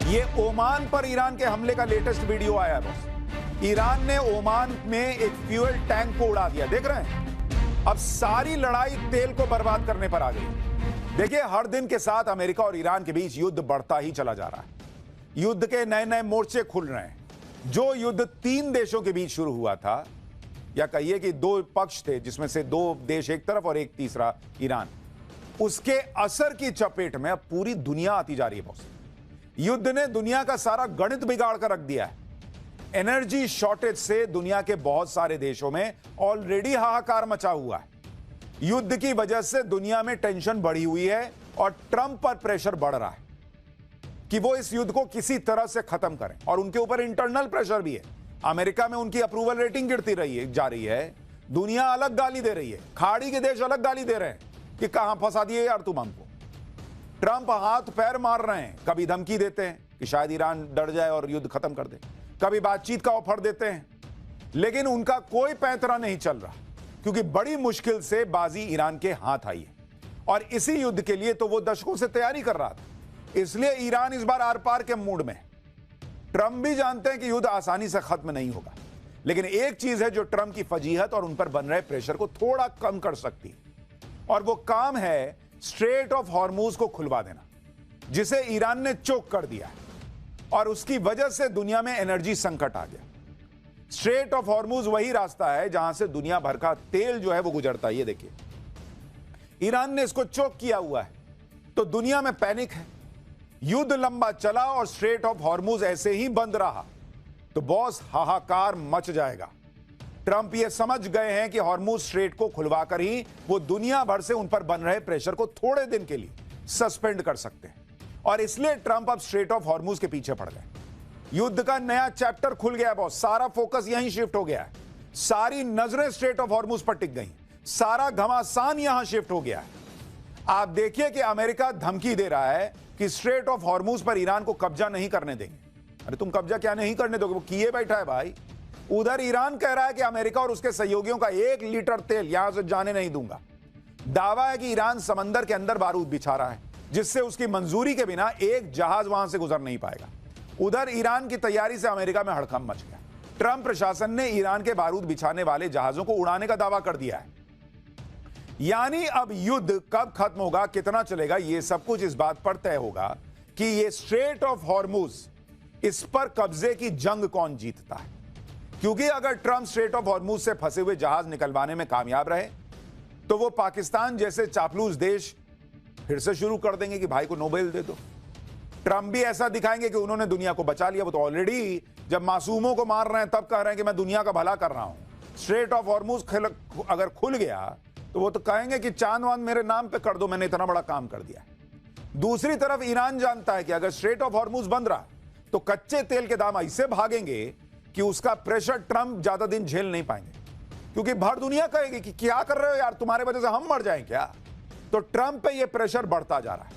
ये ओमान पर ईरान के हमले का लेटेस्ट वीडियो आया बॉस। ईरान ने ओमान में एक फ्यूल टैंक को उड़ा दिया, देख रहे हैं। अब सारी लड़ाई तेल को बर्बाद करने पर आ गई। देखिए, हर दिन के साथ अमेरिका और ईरान के बीच युद्ध बढ़ता ही चला जा रहा है। युद्ध के नए नए मोर्चे खुल रहे हैं। जो युद्ध 3 देशों के बीच शुरू हुआ था, या कहिए कि 2 पक्ष थे, जिसमें से 2 देश एक तरफ और एक तीसरा ईरान, उसके असर की चपेट में अब पूरी दुनिया आती जा रही है बॉस। युद्ध ने दुनिया का सारा गणित बिगाड़ कर रख दिया है। एनर्जी शॉर्टेज से दुनिया के बहुत सारे देशों में ऑलरेडी हाहाकार मचा हुआ है। युद्ध की वजह से दुनिया में टेंशन बढ़ी हुई है और ट्रंप पर प्रेशर बढ़ रहा है कि वो इस युद्ध को किसी तरह से खत्म करें, और उनके ऊपर इंटरनल प्रेशर भी है। अमेरिका में उनकी अप्रूवल रेटिंग गिरती जा रही है। दुनिया अलग गाली दे रही है, खाड़ी के देश अलग गाली दे रहे हैं कि कहां फंसा दिए यार तुम हमको। ट्रंप हाथ पैर मार रहे हैं, कभी धमकी देते हैं कि शायद ईरान डर जाए और युद्ध खत्म कर दे, कभी बातचीत का ऑफर देते हैं, लेकिन उनका कोई पैंतरा नहीं चल रहा, क्योंकि बड़ी मुश्किल से बाजी ईरान के हाथ आई है। और इसी युद्ध के लिए तो वो दशकों से तैयारी कर रहा था, इसलिए ईरान इस बार आर पार के मूड में। ट्रंप भी जानते हैं कि युद्ध आसानी से खत्म नहीं होगा, लेकिन एक चीज है जो ट्रंप की फजीहत और उन पर बन रहे प्रेशर को थोड़ा कम कर सकती है, और वो काम है स्ट्रेट ऑफ हॉर्मूज को खुलवा देना, जिसे ईरान ने चोक कर दिया है, और उसकी वजह से दुनिया में एनर्जी संकट आ गया। स्ट्रेट ऑफ हॉर्मूज वही रास्ता है जहां से दुनिया भर का तेल जो है वो गुजरता है। ये देखिए, ईरान ने इसको चोक किया हुआ है, तो दुनिया में पैनिक है। युद्ध लंबा चला और स्ट्रेट ऑफ हॉर्मूज ऐसे ही बंद रहा तो बॉस हाहाकार मच जाएगा। ट्रंप ये समझ गए हैं कि हॉर्मूज स्ट्रेट को खुलवाकर ही वो दुनिया भर से उन पर बन रहे प्रेशर को थोड़े दिन के लिए सस्पेंड कर सकते हैं, और इसलिए ट्रंप अब स्ट्रेट ऑफ हॉर्मूज के पीछे पड़ गए। युद्ध का नया चैप्टर खुल गया बॉस। सारा फोकस यहीं शिफ्ट हो गया है। सारी नजरें स्ट्रेट ऑफ हॉर्मूज पर टिक गई, सारा घमासान यहां शिफ्ट हो गया है। आप देखिए कि अमेरिका धमकी दे रहा है कि स्ट्रेट ऑफ हॉर्मूज पर ईरान को कब्जा नहीं करने देंगे। अरे तुम कब्जा क्या नहीं करने दोगे, वो किए बैठा है भाई। उधर ईरान कह रहा है कि अमेरिका और उसके सहयोगियों का 1 लीटर तेल यहां से जाने नहीं दूंगा। दावा है कि ईरान समंदर के अंदर बारूद बिछा रहा है, जिससे उसकी मंजूरी के बिना एक जहाज वहां से गुजर नहीं पाएगा। उधर ईरान की तैयारी से अमेरिका में हड़कंप मच गया। ट्रंप प्रशासन ने ईरान के बारूद बिछाने वाले जहाजों को उड़ाने का दावा कर दिया है। यानी अब युद्ध कब खत्म होगा, कितना चलेगा, यह सब कुछ इस बात पर तय होगा कि यह स्ट्रेट ऑफ हॉर्मूज, इस पर कब्जे की जंग कौन जीतता है। क्योंकि अगर ट्रंप स्ट्रेट ऑफ हॉर्मूज से फंसे हुए जहाज निकलवाने में कामयाब रहे, तो वो पाकिस्तान जैसे चापलूस देश फिर से शुरू कर देंगे कि भाई को नोबेल दे दो। ट्रंप भी ऐसा दिखाएंगे कि उन्होंने दुनिया को बचा लिया। वो तो ऑलरेडी जब मासूमों को मार रहे हैं तब कह रहे हैं कि मैं दुनिया का भला कर रहा हूं। स्ट्रेट ऑफ हॉर्मूज अगर खुल गया तो वो तो कहेंगे कि चांद वांद मेरे नाम पे कर दो, मैंने इतना बड़ा काम कर दिया। दूसरी तरफ ईरान जानता है कि अगर स्ट्रेट ऑफ हॉर्मूज बंद रहा तो कच्चे तेल के दाम ऐसे भागेंगे कि उसका प्रेशर ट्रंप ज्यादा दिन झेल नहीं पाएंगे, क्योंकि भर दुनिया कहेगी कि क्या कर रहे हो यार, तुम्हारे वजह से हम मर जाएं क्या। तो ट्रंप पे ये प्रेशर बढ़ता जा रहा है,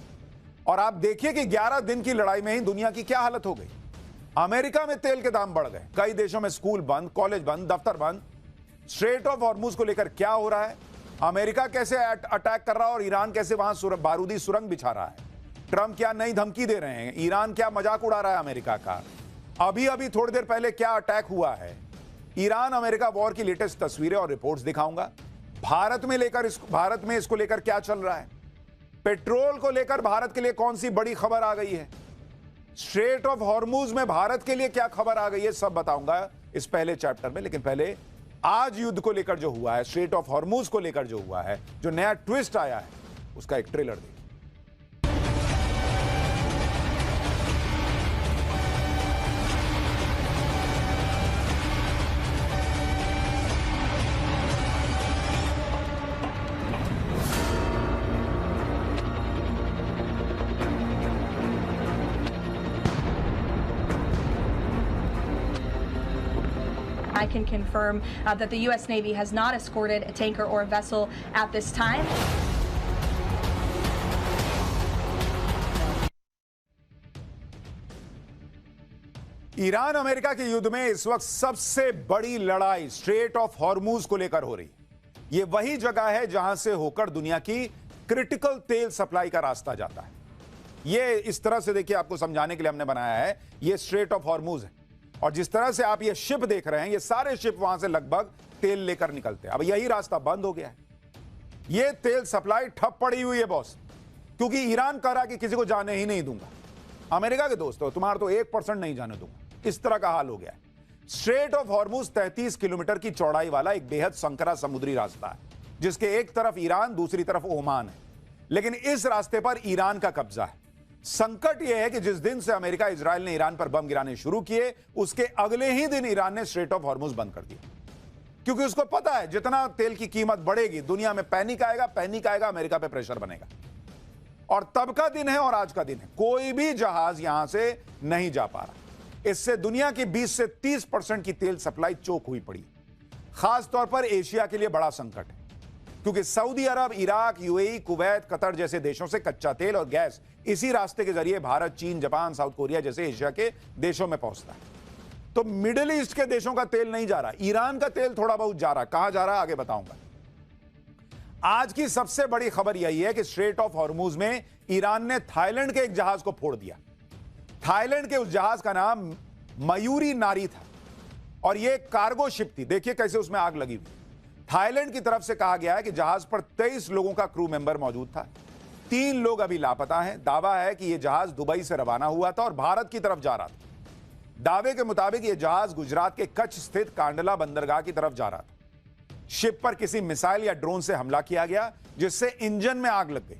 और आप देखिए कि 11 दिन की लड़ाई में ही दुनिया की क्या हालत हो गई। अमेरिका में तेल के दाम बढ़ गए, कई देशों में स्कूल बंद, कॉलेज बंद, दफ्तर बंद। स्ट्रेट ऑफ हॉर्मूज को लेकर क्या हो रहा है, अमेरिका कैसे अटैक कर रहा है और ईरान कैसे वहां बारूदी सुरंग बिछा रहा है। ट्रंप क्या नई धमकी दे रहे हैं, ईरान क्या मजाक उड़ा रहा है अमेरिका का। अभी थोड़ी देर पहले क्या अटैक हुआ है। ईरान अमेरिका वॉर की लेटेस्ट तस्वीरें और रिपोर्ट्स दिखाऊंगा। भारत में इसको लेकर क्या चल रहा है, पेट्रोल को लेकर भारत के लिए कौन सी बड़ी खबर आ गई है, स्ट्रेट ऑफ हॉर्मूज में भारत के लिए क्या खबर आ गई है, सब बताऊंगा इस पहले चैप्टर में। लेकिन पहले आज युद्ध को लेकर जो हुआ है, स्ट्रेट ऑफ हॉर्मूज को लेकर जो हुआ है, जो नया ट्विस्ट आया है, उसका एक ट्रेलर देखिए। I can confirm that the U.S. Navy has not escorted a tanker or a vessel at this time. Iran America के युद्ध में इस वक्त सबसे बड़ी लड़ाई स्ट्रेट ऑफ हॉर्मूज को लेकर हो रही। यह वही जगह है जहां से होकर दुनिया की क्रिटिकल तेल सप्लाई का रास्ता जाता है। ये इस तरह से देखिए, आपको समझाने के लिए हमने बनाया है। ये स्ट्रेट ऑफ हॉर्मूज है और जिस तरह से आप ये शिप देख रहे हैं, ये सारे शिप वहां से लगभग तेल लेकर निकलते हैं। अब यही रास्ता बंद हो गया है, ये तेल सप्लाई ठप पड़ी हुई है बॉस, क्योंकि ईरान कह रहा कि किसी को जाने ही नहीं दूंगा। अमेरिका के दोस्तों, तुम्हारा तो 1% नहीं जाने दूंगा। इस तरह का हाल हो गया है। स्ट्रेट ऑफ हॉर्मूज 33 किलोमीटर की चौड़ाई वाला एक बेहद संकरा समुद्री रास्ता है, जिसके एक तरफ ईरान, दूसरी तरफ ओमान है। लेकिन इस रास्ते पर ईरान का कब्जा है। संकट यह है कि जिस दिन से अमेरिका इजराइल ने ईरान पर बम गिराने शुरू किए, उसके अगले ही दिन ईरान ने स्ट्रेट ऑफ हॉर्मूज बंद कर दिया, क्योंकि उसको पता है जितना तेल की कीमत बढ़ेगी, दुनिया में पैनिक आएगा, अमेरिका पे प्रेशर बनेगा। और तब का दिन है और आज का दिन है, कोई भी जहाज यहां से नहीं जा पा रहा। इससे दुनिया की 20 से 30% की तेल सप्लाई चोक हुई पड़ी। खास तौर पर एशिया के लिए बड़ा संकट है, क्योंकि सऊदी अरब, इराक, यूएई, कुवैत, कतर जैसे देशों से कच्चा तेल और गैस इसी रास्ते के जरिए भारत, चीन, जापान, साउथ कोरिया जैसे एशिया के देशों में पहुंचता है। तो मिडिल ईस्ट के देशों का तेल नहीं जा रहा, ईरान का तेल थोड़ा बहुत जा रहा। कहां जा रहा, आगे बताऊंगा। आज की सबसे बड़ी खबर यही है कि स्ट्रेट ऑफ हॉर्मूज में ईरान ने थाईलैंड के एक जहाज को फोड़ दिया। थाईलैंड के उस जहाज का नाम मयूरी नारी था और यह कार्गो शिप थी। देखिए कैसे उसमें आग लगी हुई। थाईलैंड की तरफ से कहा गया है कि जहाज पर 23 लोगों का क्रू मेंबर मौजूद था। 3 लोग अभी लापता हैं। दावा है कि यह जहाज दुबई से रवाना हुआ था और भारत की तरफ जा रहा था। दावे के मुताबिक यह जहाज गुजरात के कच्छ स्थित कांडला बंदरगाह की तरफ जा रहा था। शिप पर किसी मिसाइल या ड्रोन से हमला किया गया, जिससे इंजन में आग लग गई।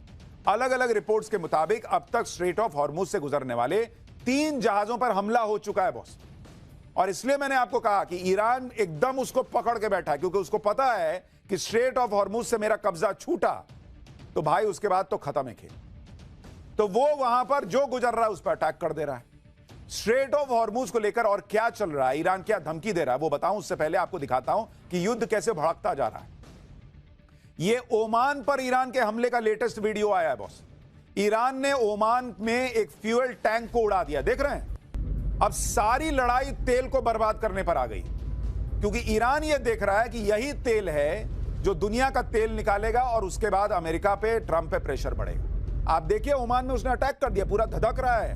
अलग अलग रिपोर्ट्स के मुताबिक अब तक स्ट्रेट ऑफ हॉर्मूज से गुजरने वाले 3 जहाजों पर हमला हो चुका है बॉस। और इसलिए मैंने आपको कहा कि ईरान एकदम उसको पकड़ के बैठा है, क्योंकि उसको पता है कि स्ट्रेट ऑफ हॉर्मूज से मेरा कब्जा छूटा तो भाई उसके बाद तो खत्म है खेल। तो वो वहां पर जो गुजर रहा है उस पर अटैक कर दे रहा है। स्ट्रेट ऑफ हॉर्मूज को लेकर और क्या चल रहा है, ईरान क्या धमकी दे रहा है, वो बताऊं उससे पहले आपको दिखाता हूं कि युद्ध कैसे भड़कता जा रहा है। ये ओमान पर ईरान के हमले का लेटेस्ट वीडियो आया है बॉस। ईरान ने ओमान में एक फ्यूल टैंक को उड़ा दिया, देख रहे हैं। अब सारी लड़ाई तेल को बर्बाद करने पर आ गई, क्योंकि ईरान यह देख रहा है कि यही तेल है जो दुनिया का तेल निकालेगा और उसके बाद अमेरिका पे, ट्रंप पे प्रेशर बढ़ेगा। आप देखिए ओमान में उसने अटैक कर दिया, पूरा धधक रहा है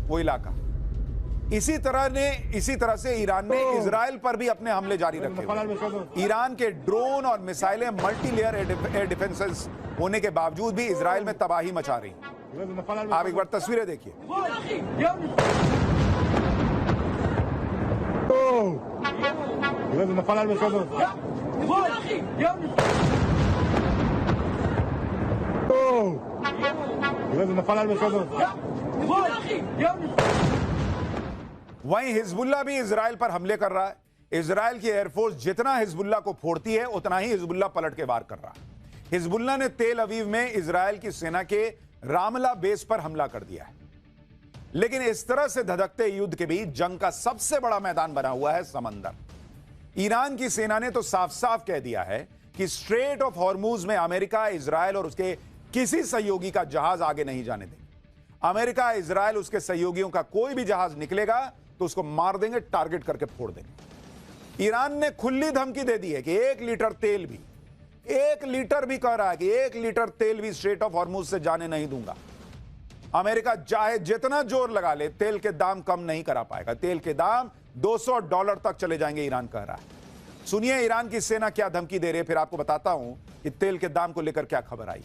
वो इलाका। इसी तरह से ईरान ने इजराइल पर भी अपने हमले जारी रखे हुए। ईरान के ड्रोन और मिसाइलें मल्टीलेयर एयर डिफेंसेस होने के बावजूद भी इजराइल में तबाही मचा रही। आप एक बार तस्वीरें देखिए। वहीं हिजबुल्लाह भी इजराइल पर हमले कर रहा है। इजराइल की एयरफोर्स जितना हिजबुल्लाह को फोड़ती है, उतना ही हिजबुल्लाह पलट के वार कर रहा है। हिजबुल्लाह ने तेल अवीव में इजराइल की सेना के रामला बेस पर हमला कर दिया है। लेकिन इस तरह से धधकते युद्ध के बीच जंग का सबसे बड़ा मैदान बना हुआ है समंदर। ईरान की सेना ने तो साफ साफ कह दिया है कि स्ट्रेट ऑफ हॉर्मूज में अमेरिका, इजराइल और उसके किसी सहयोगी का जहाज आगे नहीं जाने देंगे। अमेरिका, इजराइल, उसके सहयोगियों का कोई भी जहाज निकलेगा तो उसको मार देंगे, टारगेट करके फोड़ देंगे। ईरान ने खुली धमकी दे दी है कि 1 लीटर तेल भी, 1 लीटर भी कह रहा है कि 1 लीटर तेल भी स्ट्रेट ऑफ हॉर्मूज से जाने नहीं दूंगा। अमेरिका चाहे जितना जोर लगा ले, तेल के दाम कम नहीं करा पाएगा। तेल के दाम $200 तक चले जाएंगे, ईरान कह रहा है। सुनिए ईरान की सेना क्या धमकी दे रही है, फिर आपको बताता हूं कि तेल के दाम को लेकर क्या खबर आई।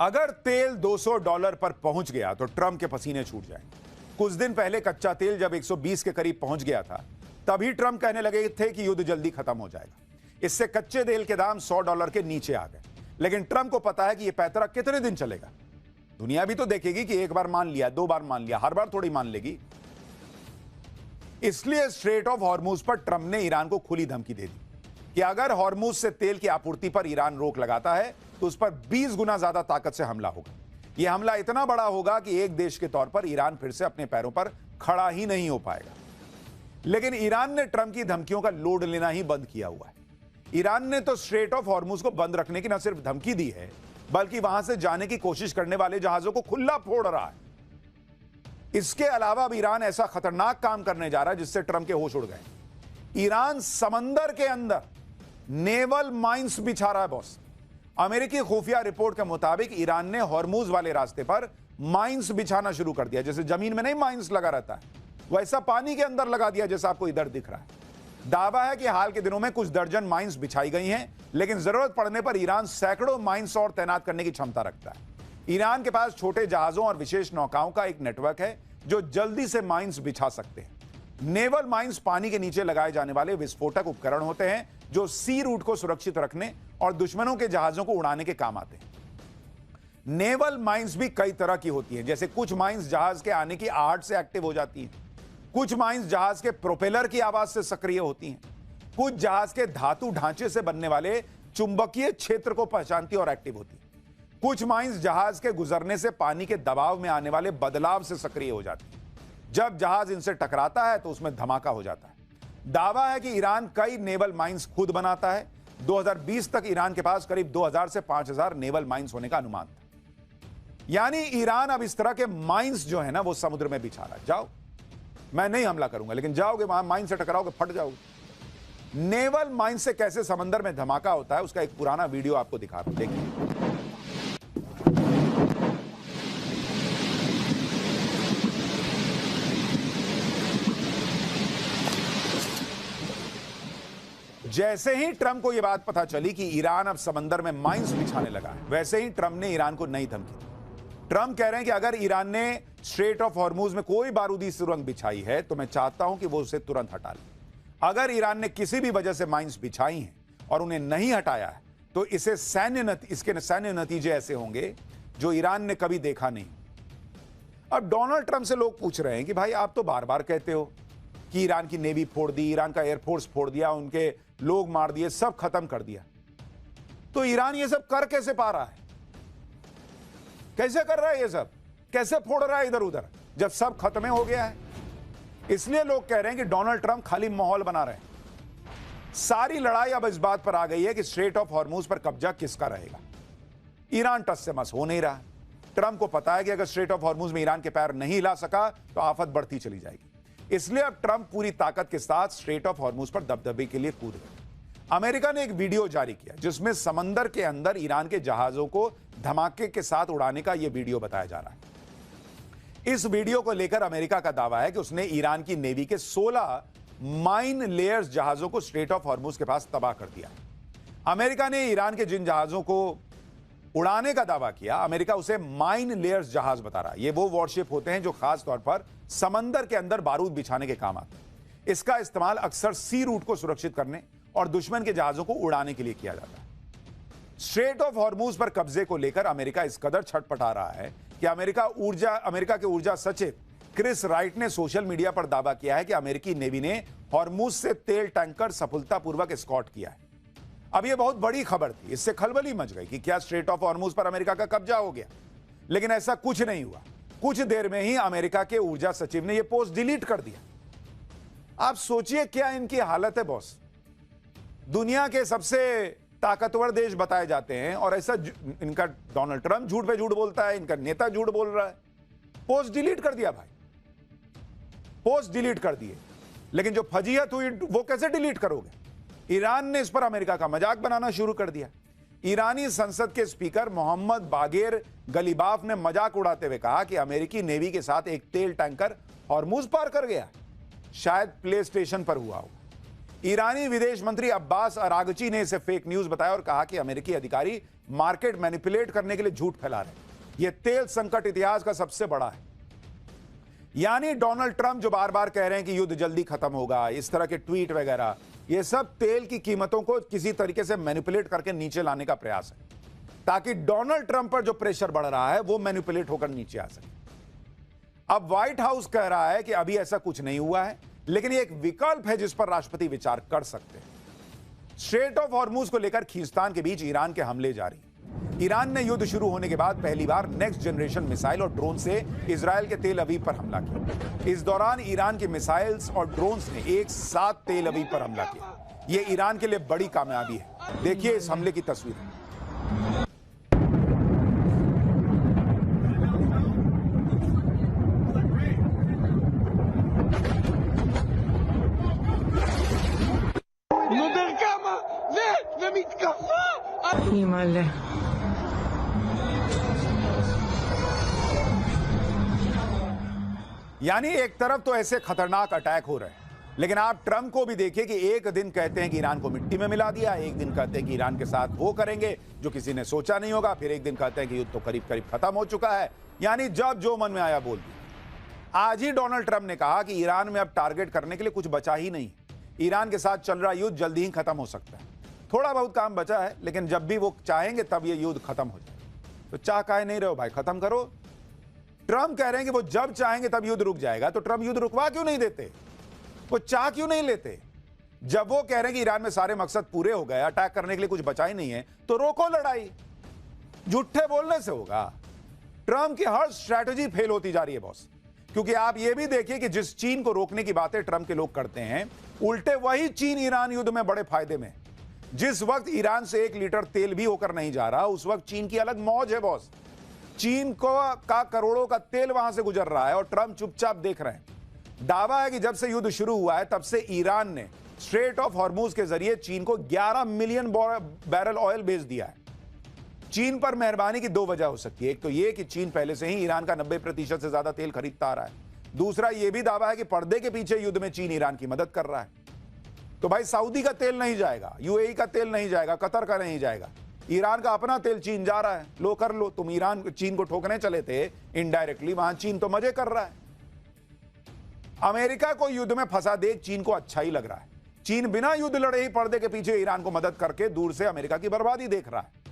अगर तेल $200 पर पहुंच गया तो ट्रंप के पसीने छूट जाएंगे। कुछ दिन पहले कच्चा तेल जब 120 के करीब पहुंच गया था, तभी ट्रंप कहने लगे थे कि युद्ध जल्दी खत्म हो जाएगा। इससे कच्चे तेल के दाम $100 के नीचे आ गए। लेकिन ट्रंप को पता है कि यह पैतरा कितने दिन चलेगा। दुनिया भी तो देखेगी कि एक बार मान लिया, 2 बार मान लिया, हर बार थोड़ी मान लेगी। इसलिए स्ट्रेट ऑफ हॉर्मूज पर ट्रंप ने ईरान को खुली धमकी दे दी कि अगर हॉर्मूज से तेल की आपूर्ति पर ईरान रोक लगाता है तो उस पर 20 गुना ज्यादा ताकत से हमला होगा। यह हमला इतना बड़ा होगा कि एक देश के तौर पर ईरान फिर से अपने पैरों पर खड़ा ही नहीं हो पाएगा। लेकिन ईरान ने ट्रंप की धमकियों का लोड लेना ही बंद किया हुआ है। ईरान ने तो स्ट्रेट ऑफ हॉर्मुज को बंद रखने की न सिर्फ धमकी दी है, बल्कि वहां से जाने की कोशिश करने वाले जहाजों को खुला फोड़ रहा है। इसके अलावा अब ईरान ऐसा खतरनाक काम करने जा रहा है जिससे ट्रंप के होश उड़ गए। ईरान समंदर के अंदर नेवल माइंस बिछा रहा है बॉस। अमेरिकी खुफिया रिपोर्ट के मुताबिक ईरान ने हॉर्मुज वाले रास्ते पर माइंस बिछाना शुरू कर दिया। जैसे जमीन में नहीं माइंस लगा रहता है, वैसा पानी के अंदर लगा दिया, जैसा आपको इधर दिख रहा है। दावा है कि हाल के दिनों में कुछ दर्जन माइंस बिछाई गई हैं, लेकिन जरूरत पड़ने पर ईरान सैकड़ों माइंस और तैनात करने की क्षमता रखता है। ईरान के पास छोटे जहाजों और विशेष नौकाओं का एक नेटवर्क है जो जल्दी से माइंस बिछा सकते हैं। नेवल माइंस पानी के नीचे लगाए जाने वाले विस्फोटक उपकरण होते हैं जो सी रूट को सुरक्षित रखने और दुश्मनों के जहाजों को उड़ाने के काम आते हैं। नेवल माइंस भी कई तरह की होती हैं, जैसे कुछ माइंस जहाज के आने की आहट से एक्टिव हो जाती हैं, कुछ माइंस जहाज के प्रोपेलर की आवाज से सक्रिय होती हैं, कुछ जहाज के धातु ढांचे से बनने वाले चुंबकीय क्षेत्र को पहचानती और एक्टिव होती हैं, कुछ माइंस जहाज के गुजरने से पानी के दबाव में आने वाले बदलाव से सक्रिय हो जाती हैं। जब जहाज इनसे टकराता है तो उसमें धमाका हो जाता है। दावा है कि ईरान कई नेवल माइंस खुद बनाता है। 2020 तक ईरान के पास करीब 2000 से 5000 नेवल माइंस होने का अनुमान था। यानी ईरान अब इस तरह के माइंस जो है ना वो समुद्र में बिछा रहा है। जाओ, मैं नहीं हमला करूंगा, लेकिन जाओगे वहां माइन से टकराओगे, फट जाओगे। नेवल माइन से कैसे समंदर में धमाका होता है उसका एक पुराना वीडियो आपको दिखा रहा हूं, देखिए। जैसे ही ट्रंप को यह बात पता चली कि ईरान अब समंदर में माइंस बिछाने लगा है, वैसे ही ट्रंप ने ईरान को नई धमकी दी। ट्रंप कह रहे हैं कि अगर ईरान ने स्ट्रेट ऑफ हॉर्मुज में कोई बारूदी सुरंग बिछाई है तो मैं चाहता हूं कि वो उसे तुरंत हटा ले। अगर ईरान ने किसी भी वजह से माइंस बिछाई हैं और उन्हें नहीं हटाया है तो इसके सैन्य नतीजे ऐसे होंगे जो ईरान ने कभी देखा नहीं। अब डोनाल्ड ट्रंप से लोग पूछ रहे हैं कि भाई आप तो बार बार कहते हो कि ईरान की नेवी फोड़ दी, ईरान का एयरफोर्स फोड़ दिया, उनके लोग मार दिए, सब खत्म कर दिया, तो ईरान ये सब कर कैसे पा रहा है? कैसे कर रहा है ये सब? कैसे फोड़ रहा है इधर उधर जब सब खत्म हो गया है? इसलिए लोग कह रहे हैं कि डोनाल्ड ट्रंप खाली माहौल बना रहे हैं। सारी लड़ाई अब इस बात पर आ गई है कि स्ट्रेट ऑफ हॉर्मुज पर कब्जा किसका रहेगा। ईरान टस से मस हो नहीं रहा। ट्रंप को पता है कि अगर स्ट्रेट ऑफ हॉर्मुज में ईरान के पैर नहीं हिला सका तो आफत बढ़ती चली जाएगी। इसलिए अब ट्रंप पूरी ताकत के साथ स्ट्रेट ऑफ हॉर्मुज पर दबदबे के लिए कूद गए। अमेरिका ने एक वीडियो जारी किया जिसमें समंदर के अंदर ईरान के जहाजों को धमाके के साथ उड़ाने का यह वीडियो बताया जा रहा है। इस वीडियो को लेकर अमेरिका का दावा है कि उसने ईरान की नेवी के 16 माइन लेयर्स जहाजों को स्ट्रेट ऑफ हॉर्मुज के पास तबाह कर दिया। अमेरिका ने ईरान के जिन जहाजों को उड़ाने का दावा किया, अमेरिका उसे माइन लेयर्स जहाज बता रहा है। ये वो वॉरशिप होते हैं जो खास तौर पर समंदर के अंदर बारूद बिछाने के काम आते हैं। इसका इस्तेमाल अक्सर सी रूट को सुरक्षित करने और दुश्मन के जहाजों को उड़ाने के लिए किया जाता है। स्ट्रेट ऑफ हॉर्मुज पर कब्जे को लेकर अमेरिका इस कदर छटपटा रहा है कि अमेरिका के ऊर्जा सचिव क्रिस राइट ने सोशल मीडिया पर दावा किया है कि अमेरिकी नेवी ने हॉर्मुज से तेल टैंकर सफलतापूर्वक एस्कॉर्ट किया है। अब यह बहुत बड़ी खबर थी, इससे खलबली मच गई कि क्या स्ट्रेट ऑफ हॉर्मुज पर अमेरिका का कब्जा हो गया, लेकिन ऐसा कुछ नहीं हुआ। कुछ देर में ही अमेरिका के ऊर्जा सचिव ने यह पोस्ट डिलीट कर दिया। आप सोचिए क्या इनकी हालत है बॉस। दुनिया के सबसे ताकतवर देश बताए जाते हैं और ऐसा इनका डोनाल्ड ट्रंप झूठ पे झूठ बोलता है, इनका नेता झूठ बोल रहा है। पोस्ट डिलीट कर दिया भाई, पोस्ट डिलीट कर दिए। लेकिन जो फजीहत हुई वो कैसे डिलीट करोगे? ईरान ने इस पर अमेरिका का मजाक बनाना शुरू कर दिया। ईरानी संसद के स्पीकर मोहम्मद बागेर गलीबाफ ने मजाक उड़ाते हुए कहा कि अमेरिकी नेवी के साथ एक तेल टैंकर हॉर्मुज पार कर गया, शायद प्ले स्टेशन पर हुआ हो। ईरानी विदेश मंत्री अब्बास अरागची ने इसे फेक न्यूज बताया और कहा कि अमेरिकी अधिकारी मार्केट मैनिपुलेट करने के लिए झूठ फैला रहे हैं। यह तेल संकट इतिहास का सबसे बड़ा है। यानी डोनाल्ड ट्रंप जो बार बार कह रहे हैं कि युद्ध जल्दी खत्म होगा, इस तरह के ट्वीट वगैरह, यह सब तेल की कीमतों को किसी तरीके से मैनिपुलेट करके नीचे लाने का प्रयास है, ताकि डोनाल्ड ट्रंप पर जो प्रेशर बढ़ रहा है वो मैनिपुलेट होकर नीचे आ सके। अब व्हाइट हाउस कह रहा है कि अभी ऐसा कुछ नहीं हुआ है, लेकिन यह एक विकल्प है जिस पर राष्ट्रपति विचार कर सकते हैं। स्ट्रेट ऑफ हॉर्मुज को लेकर खींचतान के बीच ईरान के हमले जारी। ईरान ने युद्ध शुरू होने के बाद पहली बार नेक्स्ट जनरेशन मिसाइल और ड्रोन से इजराइल के तेल अवीव पर हमला किया। इस दौरान ईरान के मिसाइल्स और ड्रोन्स ने एक साथ तेल अवीव पर हमला किया। ये ईरान के लिए बड़ी कामयाबी है। देखिए इस हमले की तस्वीर। यानी एक तरफ तो ऐसे खतरनाक अटैक हो रहे हैं, लेकिन आप ट्रंप को भी देखिए कि एक दिन कहते हैं कि ईरान को मिट्टी में मिला दिया, एक दिन कहते हैं कि ईरान के साथ वो करेंगे जो किसी ने सोचा नहीं होगा, फिर एक दिन कहते हैं कि युद्ध तो करीब करीब खत्म हो चुका है। यानी जब जो मन में आया बोल दिया। आज ही डोनाल्ड ट्रंप ने कहा कि ईरान में अब टारगेट करने के लिए कुछ बचा ही नहीं। ईरान के साथ चल रहा युद्ध जल्दी ही खत्म हो सकता है। थोड़ा बहुत काम बचा है, लेकिन जब भी वो चाहेंगे तब ये युद्ध खत्म हो जाए। तो चाह काहे नहीं रहे हो भाई, खत्म करो। ट्रंप कह रहे हैं कि वो जब चाहेंगे तब युद्ध रुक जाएगा, तो ट्रंप युद्ध रुकवा क्यों नहीं देते? वो चाह क्यों नहीं लेते? जब वो कह रहे हैं कि ईरान में सारे मकसद पूरे हो गए, अटैक करने के लिए कुछ बचा ही नहीं है, तो रोको लड़ाई। झूठे बोलने से होगा। ट्रंप की हर स्ट्रैटेजी फेल होती जा रही है बॉस। क्योंकि आप ये भी देखिए कि जिस चीन को रोकने की बातें ट्रंप के लोग करते हैं, उल्टे वही चीन ईरान युद्ध में बड़े फायदे में। जिस वक्त ईरान से 1 लीटर तेल भी होकर नहीं जा रहा, उस वक्त चीन की अलग मौज है बॉस। चीन का करोड़ों का तेल वहां से गुजर रहा है और ट्रंप चुपचाप देख रहे हैं। दावा है कि जब से युद्ध शुरू हुआ है तब से ईरान ने स्ट्रेट ऑफ हॉर्मुज के जरिए चीन को 11 मिलियन बैरल ऑयल बेच दिया है। चीन पर मेहरबानी की 2 वजह हो सकती है। एक तो यह कि चीन पहले से ही ईरान का 90% से ज्यादा तेल खरीदता आ रहा है। दूसरा यह भी दावा है कि पर्दे के पीछे युद्ध में चीन ईरान की मदद कर रहा है। तो भाई सऊदी का तेल नहीं जाएगा, यूएई का तेल नहीं जाएगा, कतर का नहीं जाएगा, ईरान का अपना तेल चीन जा रहा है। लो कर लो। तुम ईरान चीन को ठोकने चले थे इनडायरेक्टली, वहां चीन तो मजे कर रहा है। अमेरिका को युद्ध में फंसा देख चीन को अच्छा ही लग रहा है। चीन बिना युद्ध लड़े ही पर्दे के पीछे ईरान को मदद करके दूर से अमेरिका की बर्बादी देख रहा है।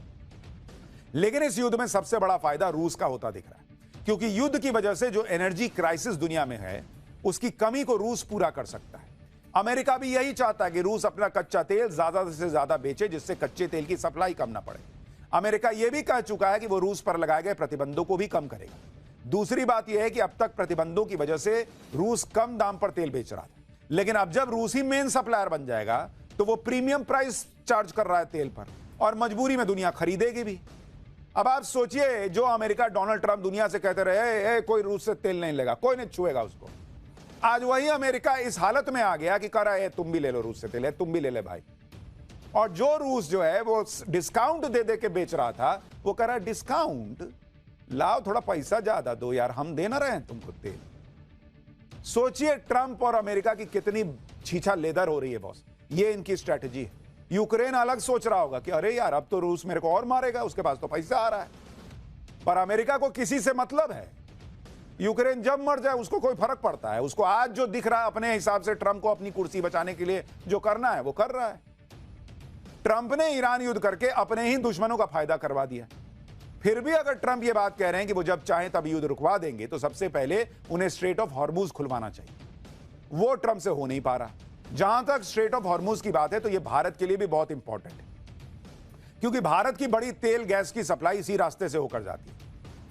लेकिन इस युद्ध में सबसे बड़ा फायदा रूस का होता दिख रहा है, क्योंकि युद्ध की वजह से जो एनर्जी क्राइसिस दुनिया में है, उसकी कमी को रूस पूरा कर सकता है। अमेरिका भी यही चाहता है कि रूस अपना कच्चा तेल ज्यादा से ज्यादा बेचे, जिससे कच्चे तेल की सप्लाई कम ना पड़े। अमेरिका यह भी कह चुका है कि वो रूस पर लगाए गए प्रतिबंधों को भी कम करेगा। दूसरी बात यह है कि अब तक प्रतिबंधों की वजह से रूस कम दाम पर तेल बेच रहा था, लेकिन अब जब रूस ही मेन सप्लायर बन जाएगा तो वो प्रीमियम प्राइस चार्ज कर रहा है तेल पर, और मजबूरी में दुनिया खरीदेगी भी। अब आप सोचिए, जो अमेरिका डोनाल्ड ट्रंप दुनिया से कहते रहे कोई रूस से तेल नहीं लेगा, कोई नहीं छुएगा उसको, आज वही अमेरिका इस हालत में आ गया कि कह रहा है तुम भी ले लो रूस से तेल, तुम भी ले ले भाई। और जो रूस जो है वो डिस्काउंट दे दे के बेच रहा था, वो कह रहा है डिस्काउंट लाओ, थोड़ा पैसा ज्यादा दो यार, हम दे ना रहे हैं तुमको तेल। सोचिए ट्रंप और अमेरिका की कितनी छीछा लेदर हो रही है बॉस। ये इनकी स्ट्रैटेजी है। यूक्रेन अलग सोच रहा होगा कि अरे यार अब तो रूस मेरे को और मारेगा, उसके पास तो पैसा आ रहा है। पर अमेरिका को किसी से मतलब है। यूक्रेन जब मर जाए उसको कोई फर्क पड़ता है? उसको आज जो दिख रहा है अपने हिसाब से ट्रंप को अपनी कुर्सी बचाने के लिए जो करना है वो कर रहा है। ट्रंप ने ईरान युद्ध करके अपने ही दुश्मनों का फायदा करवा दिया। फिर भी अगर ट्रंप ये बात कह रहे हैं कि वो जब चाहें तब युद्ध रुकवा देंगे, तो सबसे पहले उन्हें स्ट्रेट ऑफ हॉर्मुज खुलवाना चाहिए। वो ट्रंप से हो नहीं पा रहा। जहां तक स्ट्रेट ऑफ हॉर्मुज की बात है, तो ये भारत के लिए भी बहुत इंपॉर्टेंट है, क्योंकि भारत की बड़ी तेल गैस की सप्लाई इसी रास्ते से होकर जाती है।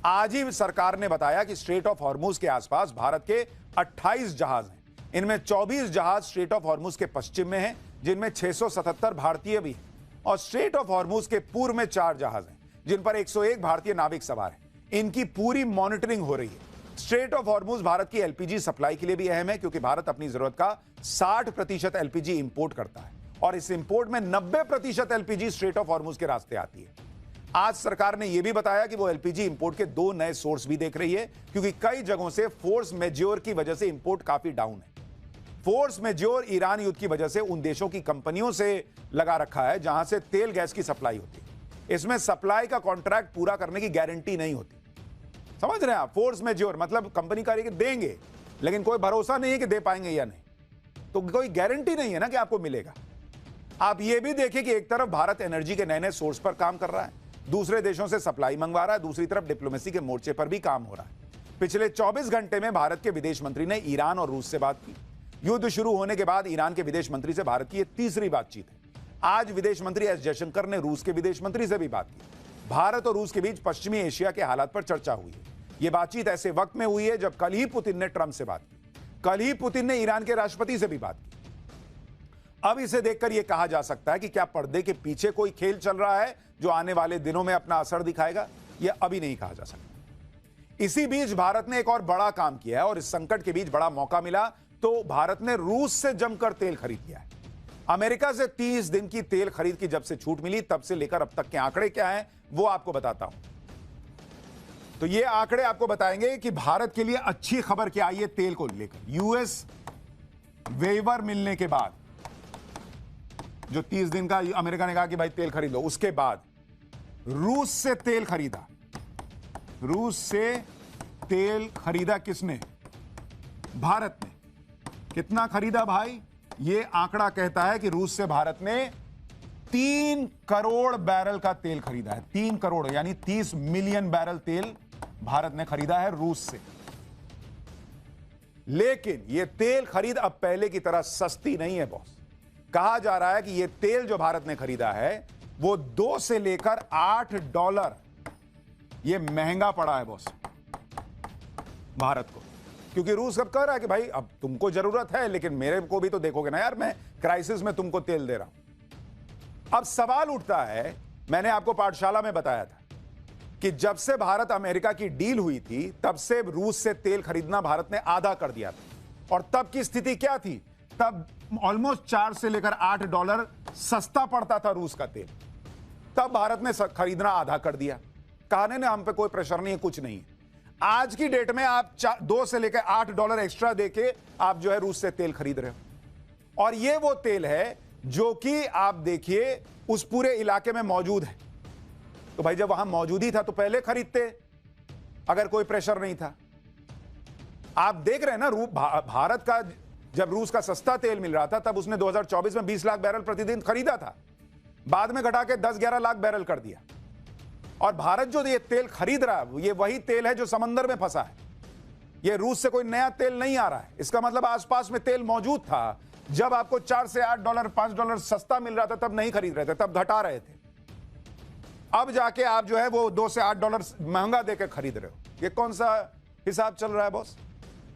आज ही सरकार ने बताया कि स्ट्रेट ऑफ हॉर्मुज के आसपास भारत के 28 जहाज हैं। इनमें 24 जहाज स्ट्रेट ऑफ हॉर्मुज के पश्चिम में हैं, जिनमें 677 भारतीय भी हैं, और स्ट्रेट ऑफ हॉर्मुज के पूर्व में 4 जहाज हैं, जिन पर 101 भारतीय नाविक सवार हैं। इनकी पूरी मॉनिटरिंग हो रही है। स्ट्रेट ऑफ हॉर्मुज भारत की एलपीजी सप्लाई के लिए भी अहम है, क्योंकि भारत अपनी जरूरत का 60% एलपीजी इंपोर्ट करता है, और इस इंपोर्ट में 90% एलपीजी स्ट्रेट ऑफ हॉर्मुज के रास्ते आती है। आज सरकार ने यह भी बताया कि वो एलपीजी इंपोर्ट के 2 नए सोर्स भी देख रही है, क्योंकि कई जगहों से फोर्स मेज्योर की वजह से इंपोर्ट काफी डाउन है। फोर्स मेज्योर ईरान युद्ध की वजह से उन देशों की कंपनियों से लगा रखा है जहां से तेल गैस की सप्लाई होती है। इसमें सप्लाई का कॉन्ट्रैक्ट पूरा करने की गारंटी नहीं होती। समझ रहे हैं आप? फोर्स मेज्योर मतलब कंपनी का देंगे, लेकिन कोई भरोसा नहीं है कि दे पाएंगे या नहीं, तो कोई गारंटी नहीं है ना कि आपको मिलेगा। आप ये भी देखिए कि एक तरफ भारत एनर्जी के नए नए सोर्स पर काम कर रहा है, दूसरे देशों से सप्लाई मंगवा रहा है, दूसरी तरफ डिप्लोमेसी के मोर्चे पर भी काम हो रहा है। पिछले 24 घंटे में भारत के विदेश मंत्री ने ईरान और रूस से बात की। युद्ध शुरू होने के बाद ईरान के विदेश मंत्री से भारत की यह तीसरी बातचीत है। आज विदेश मंत्री एस जयशंकर ने रूस के विदेश मंत्री से भी बात की। भारत और रूस के बीच पश्चिमी एशिया के हालात पर चर्चा हुई है। यह बातचीत ऐसे वक्त में हुई है जब कल ही पुतिन ने ट्रंप से बात की। कल ही पुतिन ने ईरान के राष्ट्रपति से भी बात की। अब इसे देखकर यह कहा जा सकता है कि क्या पर्दे के पीछे कोई खेल चल रहा है जो आने वाले दिनों में अपना असर दिखाएगा? यह अभी नहीं कहा जा सकता। इसी बीच भारत ने एक और बड़ा काम किया है और इस संकट के बीच बड़ा मौका मिला तो भारत ने रूस से जमकर तेल खरीद लिया है। अमेरिका से 30 दिन की तेल खरीद की जब से छूट मिली तब से लेकर अब तक के आंकड़े क्या हैं वो आपको बताता हूं। तो ये आंकड़े आपको बताएंगे कि भारत के लिए अच्छी खबर क्या आई है तेल को लेकर। यूएस वेवर मिलने के बाद जो 30 दिन का अमेरिका ने कहा कि भाई तेल खरीद लो, उसके बाद रूस से तेल खरीदा। रूस से तेल खरीदा किसने? भारत ने। कितना खरीदा भाई? यह आंकड़ा कहता है कि रूस से भारत ने 3 करोड़ बैरल का तेल खरीदा है। 3 करोड़ यानी 30 मिलियन बैरल तेल भारत ने खरीदा है रूस से। लेकिन यह तेल खरीद अब पहले की तरह सस्ती नहीं है बॉस। कहा जा रहा है कि यह तेल जो भारत ने खरीदा है वो 2 से लेकर $8 यह महंगा पड़ा है बॉस भारत को, क्योंकि रूस अब कह रहा है कि भाई अब तुमको जरूरत है लेकिन मेरे को भी तो देखोगे ना यार, मैं क्राइसिस में तुमको तेल दे रहा हूं। अब सवाल उठता है, मैंने आपको पाठशाला में बताया था कि जब से भारत अमेरिका की डील हुई थी तब से रूस से तेल खरीदना भारत ने आधा कर दिया था। और तब की स्थिति क्या थी? तब ऑलमोस्ट 4 से लेकर $8 सस्ता पड़ता था रूस का तेल। तब भारत ने खरीदना आधा कर दिया। कहने ने हम पे कोई प्रेशर नहीं है, कुछ नहीं है। आज की डेट में आप 2 से लेकर $8 एक्स्ट्रा देके आप जो है रूस से तेल खरीद रहे हो। और ये वो तेल है जो कि आप देखिए उस पूरे इलाके में मौजूद है। तो भाई जब वहां मौजूद ही था तो पहले खरीदते अगर कोई प्रेशर नहीं था। आप देख रहे हैं ना भारत का जब रूस का सस्ता तेल मिल रहा था तब उसने 2024 में 20 लाख बैरल प्रतिदिन खरीदा था, बाद में घटा के 10-11 लाख बैरल कर दिया। और भारत जो ये तेल खरीद रहा है ये वही तेल है जो समंदर में फंसा है। ये रूस से कोई नया तेल नहीं आ रहा है। इसका मतलब आसपास में तेल मौजूद था। जब आपको 4 से $8 $5 सस्ता मिल रहा था तब नहीं खरीद रहे थे, तब घटा रहे थे। अब जाके आप जो है वो $2 से $8 महंगा देकर खरीद रहे हो। ये कौन सा हिसाब चल रहा है बॉस?